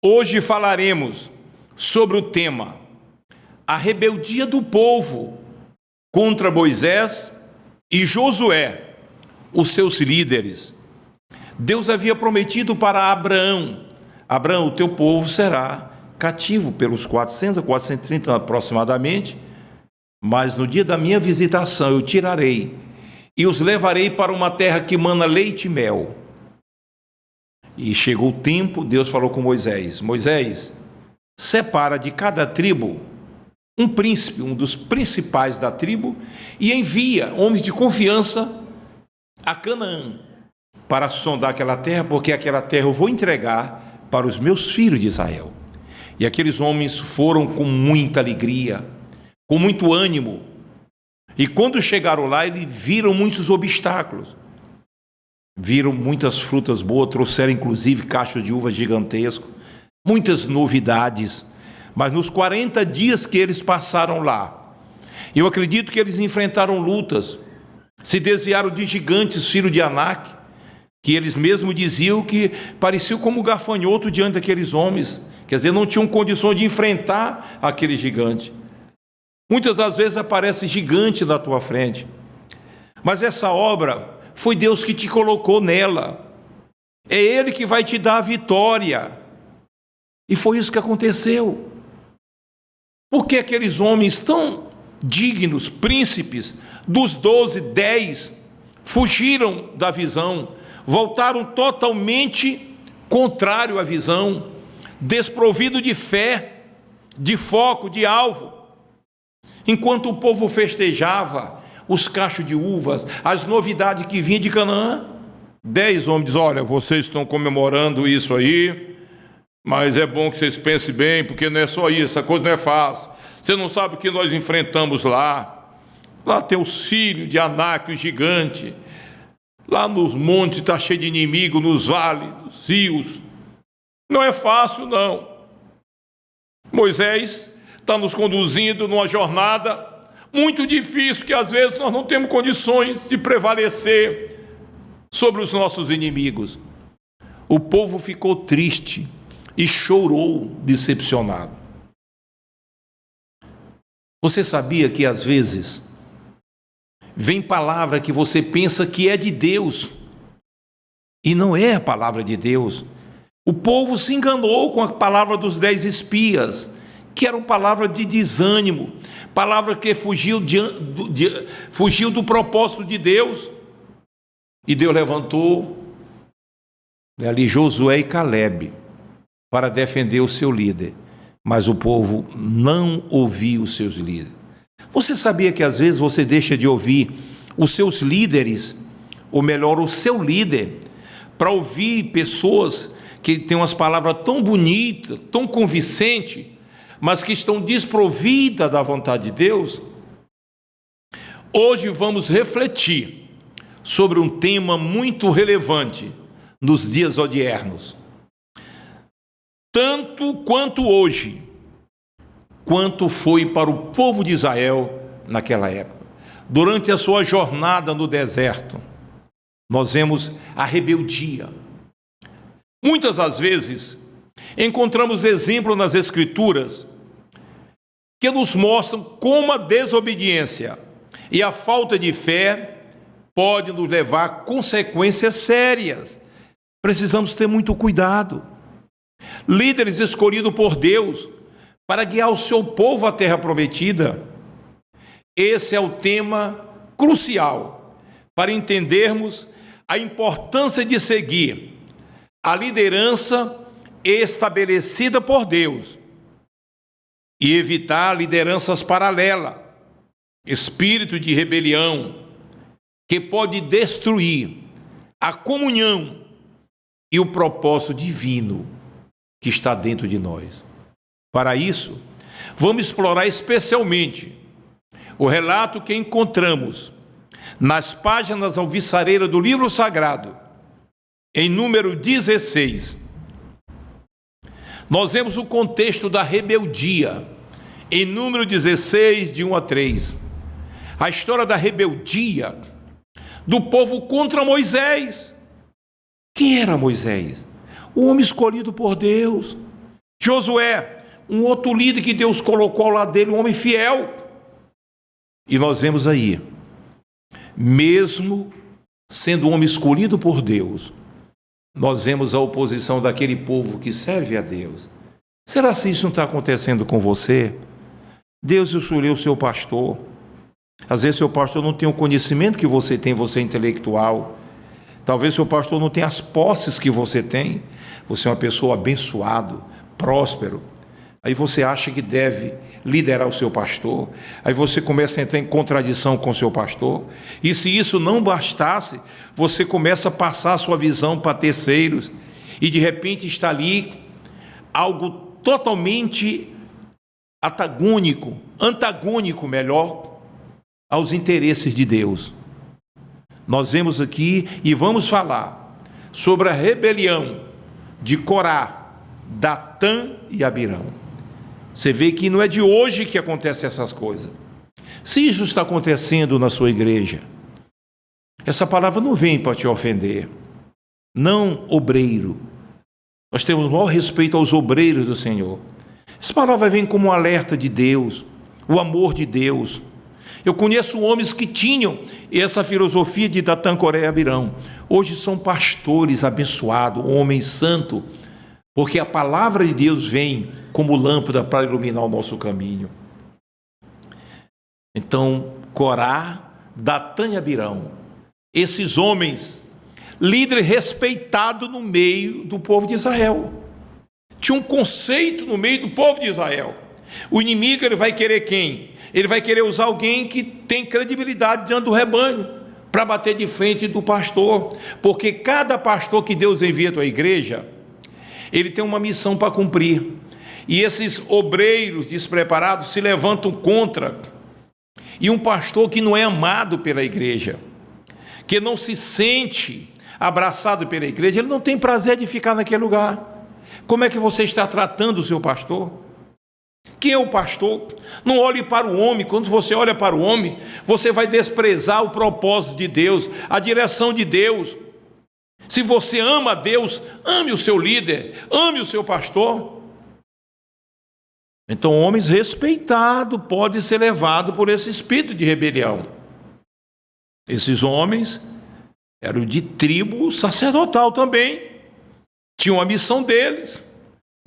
Hoje falaremos sobre o tema a rebeldia do povo contra Moisés e Josué, os seus líderes. Deus havia prometido para Abraão: Abraão, o teu povo será cativo pelos 400 a 430 aproximadamente, mas no dia da minha visitação eu tirarei e os levarei para uma terra que mana leite e mel. E chegou o tempo, Deus falou com Moisés: Moisés, separa de cada tribo um príncipe, um dos principais da tribo, e envia homens de confiança a Canaã para sondar aquela terra, porque aquela terra eu vou entregar para os meus filhos de Israel. E aqueles homens foram com muita alegria, com muito ânimo, e quando chegaram lá, eles viram muitos obstáculos. Viram muitas frutas boas, trouxeram inclusive cachos de uva gigantescos, muitas novidades. Mas nos 40 dias que eles passaram lá, eu acredito que eles enfrentaram lutas, se desviaram de gigantes, filhos de Anak, que eles mesmos diziam que pareciam como gafanhoto diante daqueles homens, quer dizer, não tinham condições de enfrentar aquele gigante. Muitas das vezes aparece gigante na tua frente, mas essa obra foi Deus que te colocou nela, é Ele que vai te dar a vitória, e foi isso que aconteceu. Porque aqueles homens tão dignos, príncipes, dos 12, 10, fugiram da visão, voltaram totalmente contrário à visão, desprovido de fé, de foco, de alvo. Enquanto o povo festejava os cachos de uvas, as novidades que vinham de Canaã, 10 homens dizem: olha, vocês estão comemorando isso aí, mas é bom que vocês pensem bem, porque não é só isso, essa coisa não é fácil. Você não sabe o que nós enfrentamos lá. Lá tem os filhos de Anak, o gigante. Lá nos montes está cheio de inimigo, nos vales, nos rios. Não é fácil, não. Moisés está nos conduzindo numa jornada muito difícil, que às vezes nós não temos condições de prevalecer sobre os nossos inimigos. O povo ficou triste e chorou, decepcionado. Você sabia que às vezes vem palavra que você pensa que é de Deus e não é a palavra de Deus? O povo se enganou com a palavra dos 10 espias, que era uma palavra de desânimo, palavra que fugiu do propósito de Deus. E Deus levantou ali Josué e Calebe para defender o seu líder, mas o povo não ouvia os seus líderes. Você sabia que às vezes você deixa de ouvir os seus líderes, ou melhor, o seu líder, para ouvir pessoas que têm umas palavras tão bonitas, tão convincentes, mas que estão desprovidas da vontade de Deus? Hoje vamos refletir sobre um tema muito relevante nos dias odiernos. Tanto quanto hoje, quanto foi para o povo de Israel naquela época. Durante a sua jornada no deserto, nós vemos a rebeldia. Muitas das vezes, encontramos exemplos nas Escrituras que nos mostram como a desobediência e a falta de fé pode nos levar a consequências sérias. Precisamos ter muito cuidado. Líderes escolhidos por Deus para guiar o seu povo à terra prometida. Esse é o tema crucial para entendermos a importância de seguir a liderança estabelecida por Deus e evitar lideranças paralelas, espírito de rebelião, que pode destruir a comunhão e o propósito divino que está dentro de nós. Para isso, vamos explorar especialmente o relato que encontramos nas páginas alvissareiras do livro sagrado, em número 16. Nós vemos o contexto da rebeldia, em número 16, de 1 a 3. A história da rebeldia do povo contra Moisés. Quem era Moisés? O homem escolhido por Deus, Josué, um outro líder que Deus colocou ao lado dele, um homem fiel. E nós vemos aí, mesmo sendo um homem escolhido por Deus, nós vemos a oposição daquele povo que serve a Deus. Será que isso não está acontecendo com você? Deus escolheu o seu pastor. Às vezes seu pastor não tem o conhecimento que você tem, você é intelectual. Talvez seu pastor não tenha as posses que você tem. Você é uma pessoa abençoado, próspero. Aí você acha que deve liderar o seu pastor. Aí você começa a entrar em contradição com o seu pastor. E se isso não bastasse, você começa a passar a sua visão para terceiros. E de repente está ali algo totalmente antagônico melhor, aos interesses de Deus. Nós vemos aqui e vamos falar sobre a rebelião de Corá, Datã e Abirão. Você vê que não é de hoje que acontecem essas coisas. Se isso está acontecendo na sua igreja, essa palavra não vem para te ofender. Não, obreiro. Nós temos o maior respeito aos obreiros do Senhor. Essa palavra vem como um alerta de Deus, o amor de Deus. Eu conheço homens que tinham essa filosofia de Datã, Corá e Abirão. Hoje são pastores abençoados, homens santos, porque a palavra de Deus vem como lâmpada para iluminar o nosso caminho. Então, Corá, Datã e Abirão, esses homens, líder respeitado no meio do povo de Israel. Tinha um conceito no meio do povo de Israel. O inimigo, ele vai querer quem? Ele vai querer usar alguém que tem credibilidade diante do rebanho, para bater de frente do pastor, porque cada pastor que Deus envia à igreja, ele tem uma missão para cumprir, e esses obreiros despreparados se levantam contra, e um pastor que não é amado pela igreja, que não se sente abraçado pela igreja, ele não tem prazer de ficar naquele lugar. Como é que você está tratando o seu pastor? Quem é o pastor? Não olhe para o homem. Quando você olha para o homem, você vai desprezar o propósito de Deus, a direção de Deus. Se você ama a Deus, ame o seu líder, ame o seu pastor. Então, homens respeitados podem ser levados por esse espírito de rebelião. Esses homens eram de tribo sacerdotal também. Tinham a missão deles,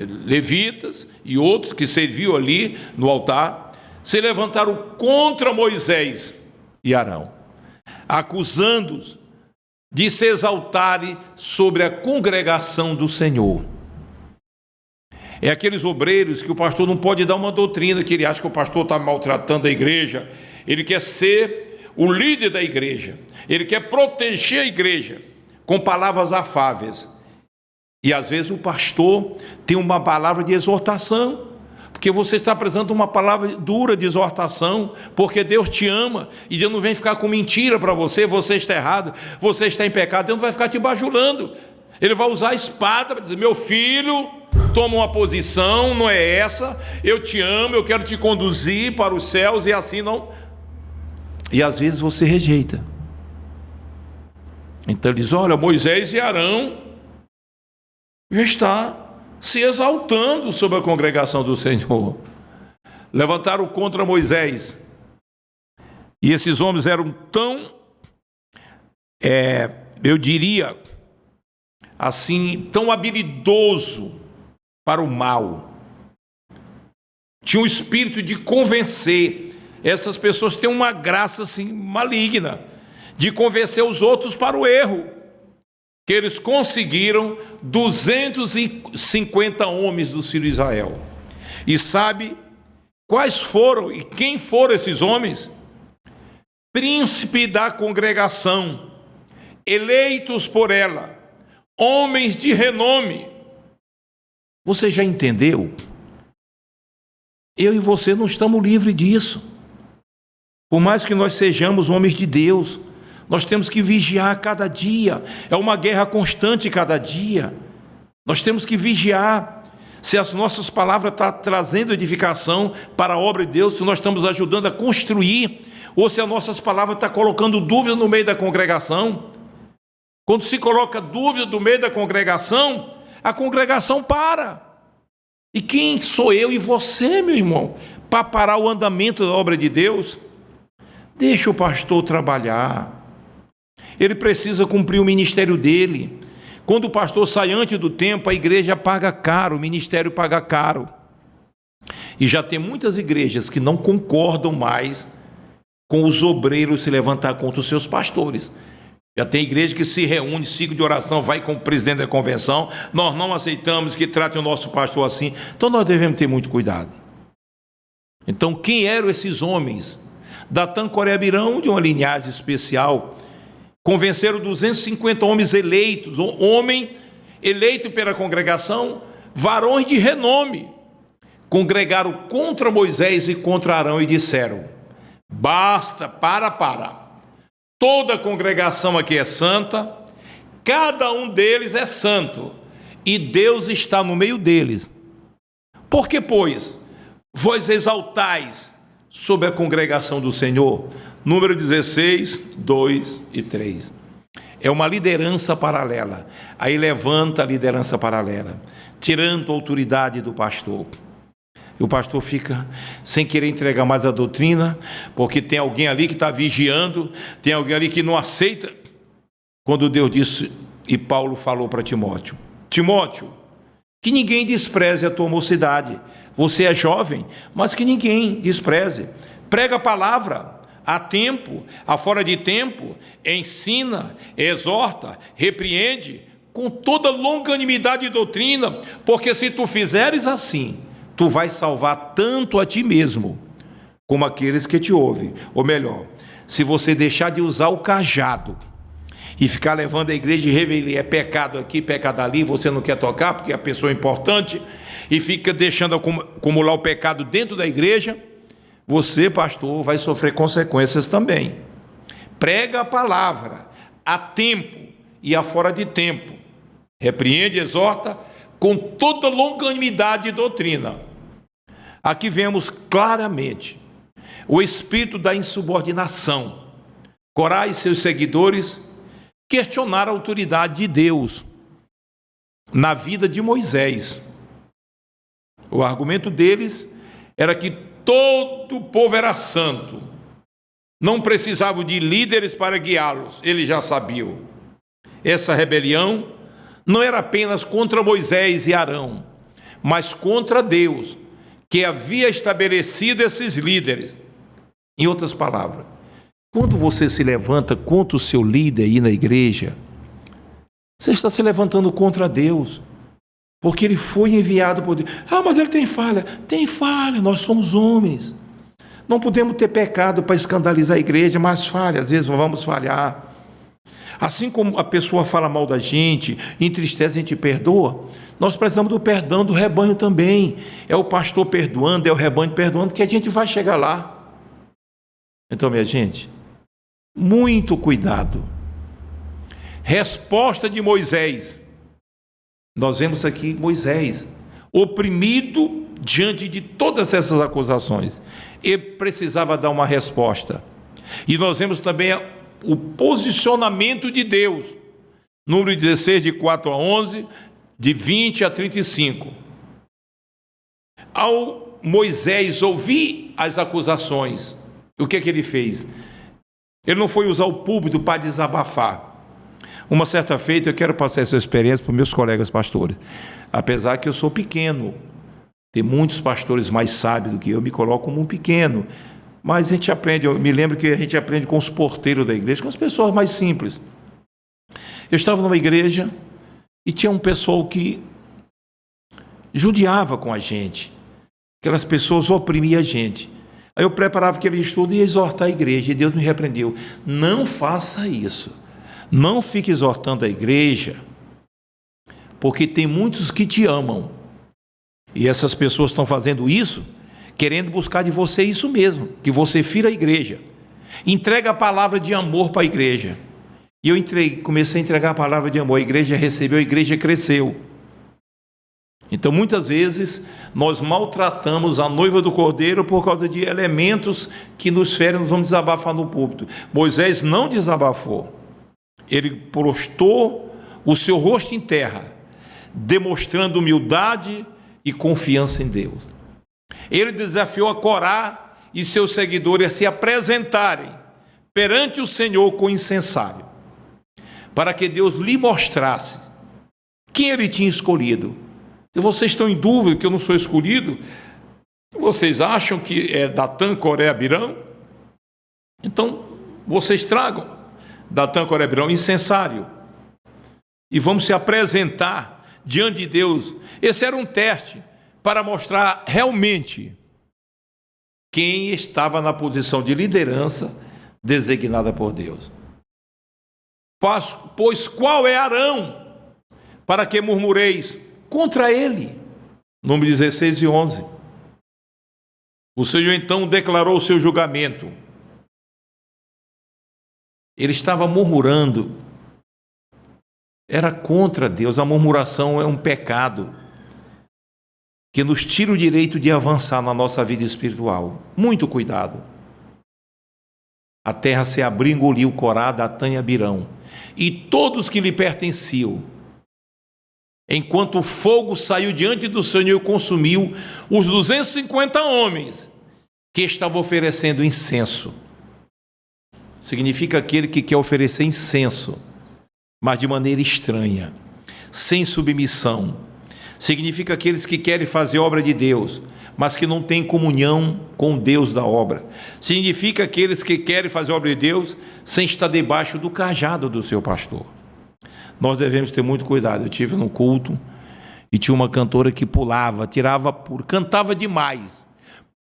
levitas e outros que serviam ali no altar, se levantaram contra Moisés e Arão, acusando-os de se exaltarem sobre a congregação do Senhor. É aqueles obreiros que o pastor não pode dar uma doutrina, que ele acha que o pastor está maltratando a igreja, ele quer ser o líder da igreja, ele quer proteger a igreja com palavras afáveis. E às vezes o pastor tem uma palavra de exortação, porque você está apresentando uma palavra dura de exortação, porque Deus te ama, e Deus não vem ficar com mentira para você, você está errado, você está em pecado, Deus não vai ficar te bajulando, Ele vai usar a espada para dizer: meu filho, toma uma posição, não é essa, eu te amo, eu quero te conduzir para os céus, e assim não. E às vezes você rejeita. Então ele diz: olha, Moisés e Arão já está se exaltando sobre a congregação do Senhor. Levantaram contra Moisés. E esses homens eram tão, eu diria assim, tão habilidoso para o mal. Tinha um espírito de convencer. Essas pessoas têm uma graça assim maligna de convencer os outros para o erro. Que eles conseguiram 250 homens do filho de Israel. E sabe quais foram e quem foram esses homens? Príncipe da congregação, eleitos por ela, homens de renome. Você já entendeu? Eu e você não estamos livres disso. Por mais que nós sejamos homens de Deus, nós temos que vigiar cada dia. É uma guerra constante cada dia. Nós temos que vigiar se as nossas palavras estão trazendo edificação para a obra de Deus, se nós estamos ajudando a construir, ou se as nossas palavras estão colocando dúvida no meio da congregação. Quando se coloca dúvida no meio da congregação, a congregação para. E quem sou eu e você, meu irmão, para parar o andamento da obra de Deus? Deixa o pastor trabalhar. Ele precisa cumprir o ministério dele. Quando o pastor sai antes do tempo, a igreja paga caro, o ministério paga caro. E já tem muitas igrejas que não concordam mais com os obreiros se levantar contra os seus pastores. Já tem igreja que se reúne, ciclo de oração, vai com o presidente da convenção. Nós não aceitamos que trate o nosso pastor assim. Então nós devemos ter muito cuidado. Então quem eram esses homens? Datan, Coré, Abirão, de uma linhagem especial, convenceram 250 homens eleitos, homem eleito pela congregação, varões de renome, congregaram contra Moisés e contra Arão e disseram: basta, para. Toda a congregação aqui é santa, cada um deles é santo, e Deus está no meio deles. Por que, pois, vós exaltais sobre a congregação do Senhor? Número 16, 2 e 3. É uma liderança paralela. Aí levanta a liderança paralela, tirando a autoridade do pastor. E o pastor fica sem querer entregar mais a doutrina, porque tem alguém ali que está vigiando, tem alguém ali que não aceita. Quando Deus disse, e Paulo falou para Timóteo: Timóteo, que ninguém despreze a tua mocidade. Você é jovem, mas que ninguém despreze. Prega a palavra a tempo, a fora de tempo, ensina, exorta, repreende, com toda longanimidade e doutrina, porque se tu fizeres assim, tu vais salvar tanto a ti mesmo, como aqueles que te ouvem. Ou melhor, se você deixar de usar o cajado, e ficar levando a igreja de revelia, é pecado aqui, pecado ali, você não quer tocar, porque a pessoa é importante, e fica deixando acumular o pecado dentro da igreja, você, pastor, vai sofrer consequências também. Prega a palavra, a tempo e a fora de tempo. Repreende, exorta, com toda longanimidade e doutrina. Aqui vemos claramente o espírito da insubordinação. Corá e seus seguidores questionaram a autoridade de Deus na vida de Moisés. O argumento deles era que todo o povo era santo, não precisavam de líderes para guiá-los, eles já sabiam. Essa rebelião não era apenas contra Moisés e Arão, mas contra Deus, que havia estabelecido esses líderes. Em outras palavras, quando você se levanta contra o seu líder aí na igreja, você está se levantando contra Deus, porque ele foi enviado por Deus. Ah, mas ele tem falha. Tem falha, nós somos homens. Não podemos ter pecado para escandalizar a igreja, mas falha, às vezes vamos falhar. Assim como a pessoa fala mal da gente, entristece, a gente perdoa, nós precisamos do perdão do rebanho também. É o pastor perdoando, é o rebanho perdoando, que a gente vai chegar lá. Então, minha gente, muito cuidado. Resposta de Moisés. Nós vemos aqui Moisés, oprimido diante de todas essas acusações. Ele precisava dar uma resposta. E nós vemos também o posicionamento de Deus. Número 16, de 4 a 11, de 20 a 35. Ao Moisés ouvir as acusações, o que ele fez? Ele não foi usar o púlpito para desabafar. Uma certa feita, eu quero passar essa experiência para os meus colegas pastores. Apesar que eu sou pequeno, tem muitos pastores mais sábios do que eu, me coloco como um pequeno. Mas a gente aprende, eu me lembro que a gente aprende com os porteiros da igreja, com as pessoas mais simples. Eu estava numa igreja e tinha um pessoal que judiava com a gente. Aquelas pessoas oprimiam a gente. Aí eu preparava aquele estudo e ia exortar a igreja, e Deus me repreendeu. Não faça isso. Não fique exortando a igreja, porque tem muitos que te amam. E essas pessoas estão fazendo isso, querendo buscar de você isso mesmo, que você fira a igreja. Entrega a palavra de amor para a igreja. E eu comecei a entregar a palavra de amor, a igreja recebeu, a igreja cresceu. Então, muitas vezes, nós maltratamos a noiva do Cordeiro por causa de elementos que nos ferem, nós vamos desabafar no púlpito. Moisés não desabafou. Ele prostrou o seu rosto em terra, demonstrando humildade e confiança em Deus. Ele desafiou a Corá e seus seguidores a se apresentarem perante o Senhor com incensário, para que Deus lhe mostrasse quem ele tinha escolhido. Se vocês estão em dúvida que eu não sou escolhido, vocês acham que é Datã, Coré, Abirão? Então, vocês tragam Datã, Coré, Abirão, incensário, e vamos se apresentar diante de Deus. Esse era um teste para mostrar realmente quem estava na posição de liderança designada por Deus. Pois qual é Arão, para que murmureis contra ele? Números 16 e 11. O Senhor então declarou o seu julgamento. Ele estava murmurando. Era contra Deus. A murmuração é um pecado que nos tira o direito de avançar na nossa vida espiritual. Muito cuidado. A terra se abriu, engoliu Corá, Datã e Abirão, e todos que lhe pertenciam, enquanto o fogo saiu diante do Senhor e consumiu os 250 homens que estavam oferecendo incenso. Significa aquele que quer oferecer incenso, mas de maneira estranha, sem submissão. Significa aqueles que querem fazer obra de Deus, mas que não têm comunhão com o Deus da obra. Significa aqueles que querem fazer obra de Deus sem estar debaixo do cajado do seu pastor. Nós devemos ter muito cuidado. Eu estive no culto e tinha uma cantora que pulava, cantava demais,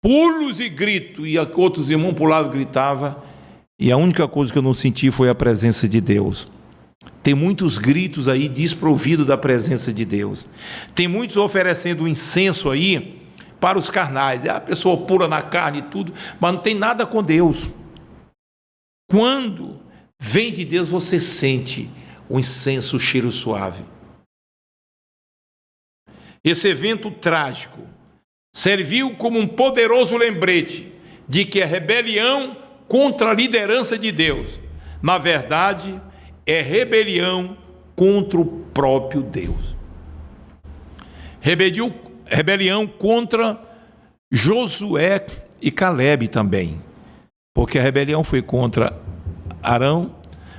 pulos e grito, e outros irmãos pulavam e gritavam, e a única coisa que eu não senti foi a presença de Deus. Tem muitos gritos aí desprovidos da presença de Deus. Tem muitos oferecendo incenso aí para os carnais. A pessoa pura na carne e tudo, mas não tem nada com Deus. Quando vem de Deus, você sente o incenso, o cheiro suave. Esse evento trágico serviu como um poderoso lembrete de que a rebelião contra a liderança de Deus, na verdade, é rebelião contra o próprio Deus. Rebelião contra Josué e Calebe também, porque a rebelião foi contra Arão,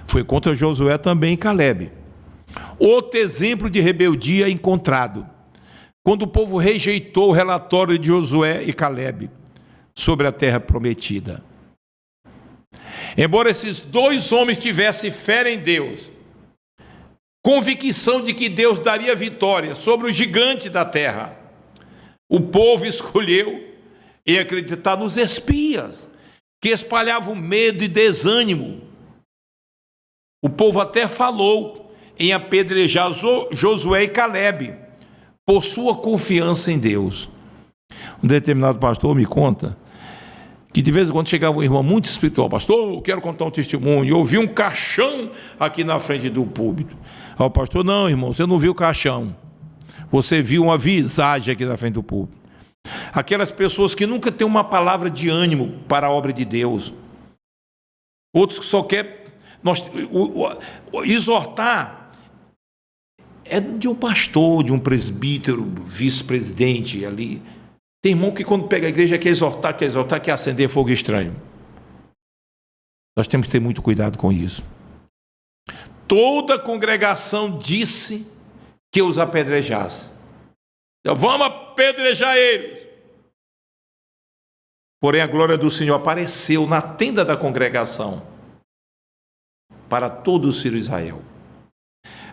foi contra Josué também e Calebe. Outro exemplo de rebeldia encontrado, quando o povo rejeitou o relatório de Josué e Calebe sobre a terra prometida. Embora esses dois homens tivessem fé em Deus, convicção de que Deus daria vitória sobre o gigante da terra, o povo escolheu em acreditar nos espias, que espalhavam medo e desânimo. O povo até falou em apedrejar Josué e Calebe, por sua confiança em Deus. Um determinado pastor me conta que de vez em quando chegava um irmão muito espiritual: pastor, eu quero contar um testemunho, eu ouvi um caixão aqui na frente do púlpito. Aí o pastor: não, irmão, você não viu o caixão, você viu uma visagem aqui na frente do púlpito. Aquelas pessoas que nunca têm uma palavra de ânimo para a obra de Deus, outros que só querem exortar, é de um pastor, de um presbítero, vice-presidente ali. Tem irmão que quando pega a igreja quer exortar, quer acender fogo estranho. Nós temos que ter muito cuidado com isso. Toda a congregação disse que os apedrejasse. Então, vamos apedrejar eles. Porém, a glória do Senhor apareceu na tenda da congregação para todo o filho de Israel.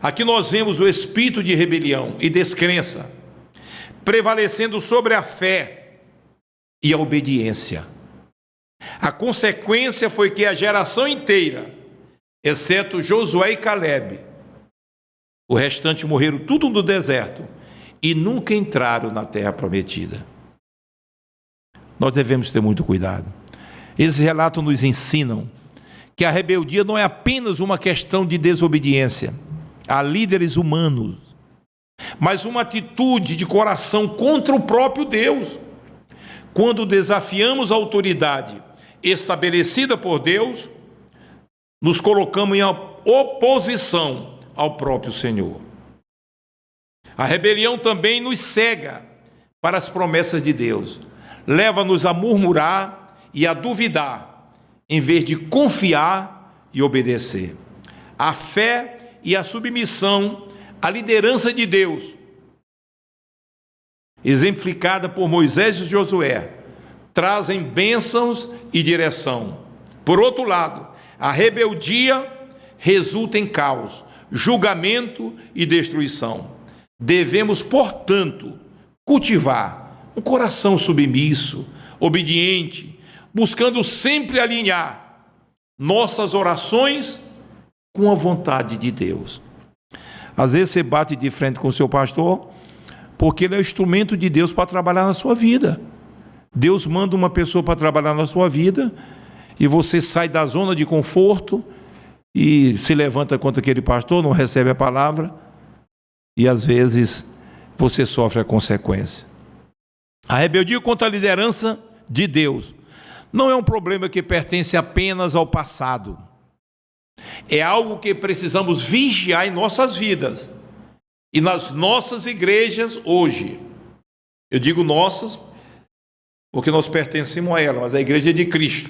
Aqui nós vemos o espírito de rebelião e descrença prevalecendo sobre a fé e a obediência. A consequência foi que a geração inteira, exceto Josué e Calebe, o restante morreram tudo no deserto e nunca entraram na terra prometida. Nós devemos ter muito cuidado. Esses relatos nos ensinam que a rebeldia não é apenas uma questão de desobediência a líderes humanos, mas uma atitude de coração contra o próprio Deus. Quando desafiamos a autoridade estabelecida por Deus, nos colocamos em oposição ao próprio Senhor. A rebelião também nos cega para as promessas de Deus. Leva-nos a murmurar e a duvidar, em vez de confiar e obedecer. A fé e a submissão à liderança de Deus, exemplificada por Moisés e Josué, trazem bênçãos e direção. Por outro lado, a rebeldia resulta em caos, julgamento e destruição. Devemos, portanto, cultivar um coração submisso, obediente, buscando sempre alinhar nossas orações com a vontade de Deus. Às vezes você bate de frente com o seu pastor, porque ele é o instrumento de Deus para trabalhar na sua vida. Deus manda uma pessoa para trabalhar na sua vida, e você sai da zona de conforto e se levanta contra aquele pastor, não recebe a palavra, e às vezes você sofre a consequência. A rebeldia contra a liderança de Deus não é um problema que pertence apenas ao passado. É algo que precisamos vigiar em nossas vidas e nas nossas igrejas hoje. Eu digo nossas porque nós pertencemos a ela, mas a igreja é de Cristo.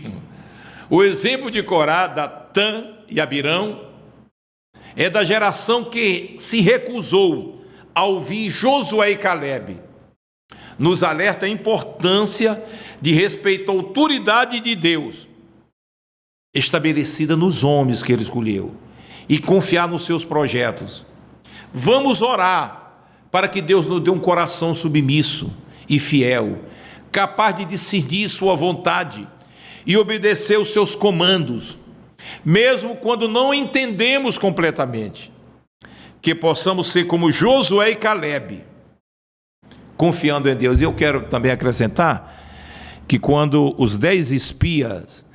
O exemplo de Corá, Datã e Abirão é da geração que se recusou a ouvir Josué e Calebe. Nos alerta a importância de respeitar a autoridade de Deus estabelecida nos homens que ele escolheu e confiar nos seus projetos. Vamos orar para que Deus nos dê um coração submisso e fiel, capaz de discernir sua vontade e obedecer os seus comandos, mesmo quando não entendemos completamente. Que possamos ser como Josué e Calebe, confiando em Deus. E eu quero também acrescentar que quando os 10 espias,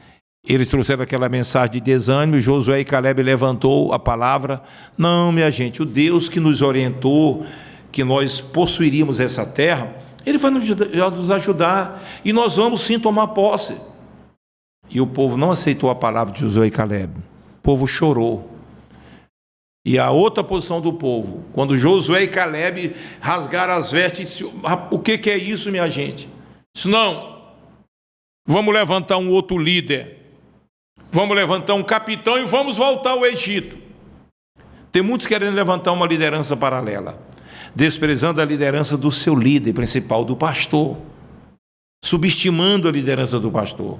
eles trouxeram aquela mensagem de desânimo, Josué e Calebe levantou a palavra: não, minha gente, o Deus que nos orientou, que nós possuiríamos essa terra, Ele vai nos ajudar, e nós vamos sim tomar posse. E o povo não aceitou a palavra de Josué e Calebe, o povo chorou. E a outra posição do povo, quando Josué e Calebe rasgaram as vestes, disse: o que é isso, minha gente? Disse: não, vamos levantar um outro líder, vamos levantar um capitão e vamos voltar ao Egito. Tem muitos querendo levantar uma liderança paralela, desprezando a liderança do seu líder principal, do pastor, subestimando a liderança do pastor.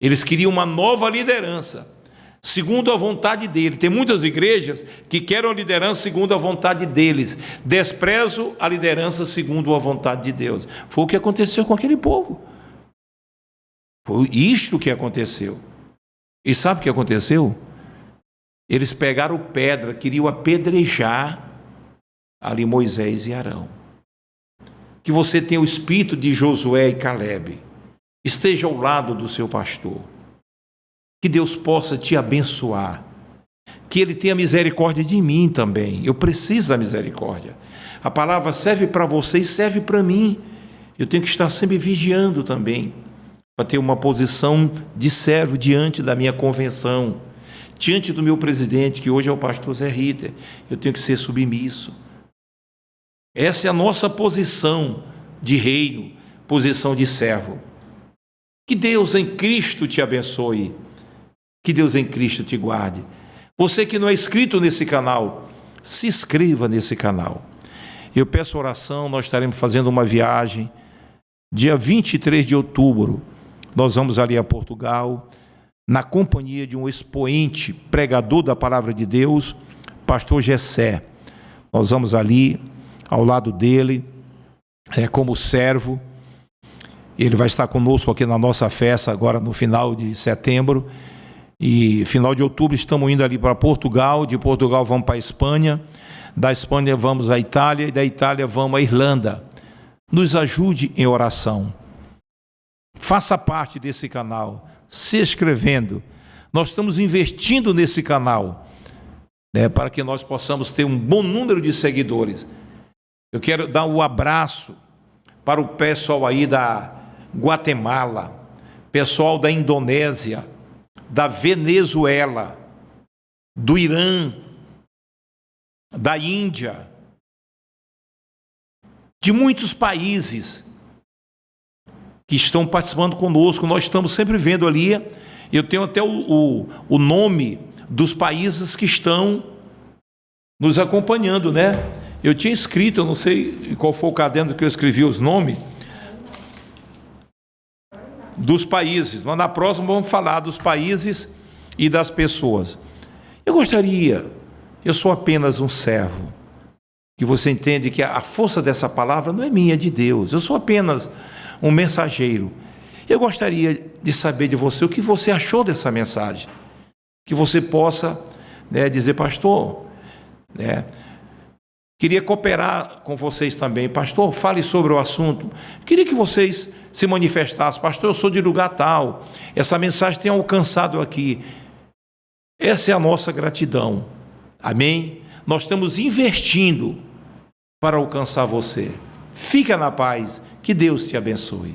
Eles queriam uma nova liderança, segundo a vontade dele. Tem muitas igrejas que querem a liderança segundo a vontade deles, desprezam a liderança segundo a vontade de Deus. Foi o que aconteceu com aquele povo. Foi isto que aconteceu. E sabe o que aconteceu? Eles pegaram pedra, queriam apedrejar ali Moisés e Arão. Que você tenha o espírito de Josué e Calebe, esteja ao lado do seu pastor, que Deus possa te abençoar, que Ele tenha misericórdia de mim também. Eu preciso da misericórdia. A palavra serve para você e serve para mim. Eu tenho que estar sempre vigiando também, para ter uma posição de servo diante da minha convenção, diante do meu presidente, que hoje é o pastor Zé Ritter. Eu tenho que ser submisso. Essa é a nossa posição de reino, posição de servo. Que Deus em Cristo te abençoe, que Deus em Cristo te guarde. Você que não é inscrito nesse canal, se inscreva nesse canal. Eu peço oração, nós estaremos fazendo uma viagem, dia 23 de outubro, nós vamos ali a Portugal, na companhia de um expoente, pregador da palavra de Deus, pastor Gessé. Nós vamos ali, ao lado dele, como servo. Ele vai estar conosco aqui na nossa festa, agora no final de setembro. E final de outubro estamos indo ali para Portugal, de Portugal vamos para a Espanha, da Espanha vamos à Itália, e da Itália vamos à Irlanda. Nos ajude em oração. Faça parte desse canal, se inscrevendo. Nós estamos investindo nesse canal, para que nós possamos ter um bom número de seguidores. Eu quero dar um abraço para o pessoal aí da Guatemala, pessoal da Indonésia, da Venezuela, do Irã, da Índia, de muitos países que estão participando conosco. Nós estamos sempre vendo ali, eu tenho até o nome dos países que estão nos acompanhando, né? Eu tinha escrito, eu não sei qual foi o caderno que eu escrevi os nomes dos países, mas na próxima vamos falar dos países e das pessoas. Eu sou apenas um servo, que você entende que a força dessa palavra não é minha, é de Deus. Eu sou apenas um mensageiro. Eu gostaria de saber de você o que você achou dessa mensagem, que você possa, né, dizer: pastor, né, queria cooperar com vocês também. Pastor, fale sobre o assunto. Queria que vocês se manifestassem. Pastor, eu sou de lugar tal, essa mensagem tem alcançado aqui. Essa é a nossa gratidão. Amém? Nós estamos investindo para alcançar você. Fica na paz. Que Deus te abençoe.